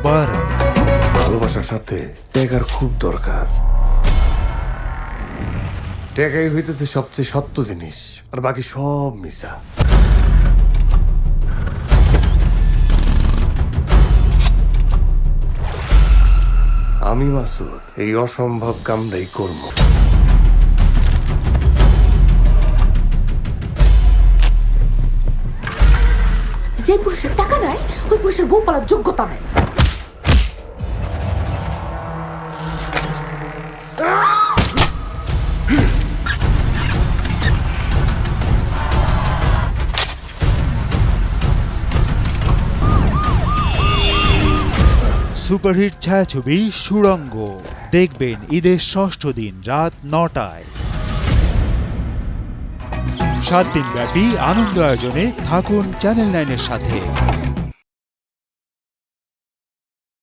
মোবারক। ভালোবাসার সাথে টাকার খুব দরকার। টাকাই হইতেছে সবচেয়ে সত্য জিনিস, আর বাকি সব মিশা। আমি মাসুদ এই অসম্ভব কামটাই করব। যে পুরুষের টাকা নাই ওই পুরুষের বউ পালার যোগ্যতা নাই। সুপারহিট ছায়াছবি সুড়ঙ্গ দেখবেন ঈদের ষষ্ঠ দিন রাত ৯টায়। 7 দিন ব্যাপী আনন্দ আয়োজনে থাকুন চ্যানেল 9-এর সাথে।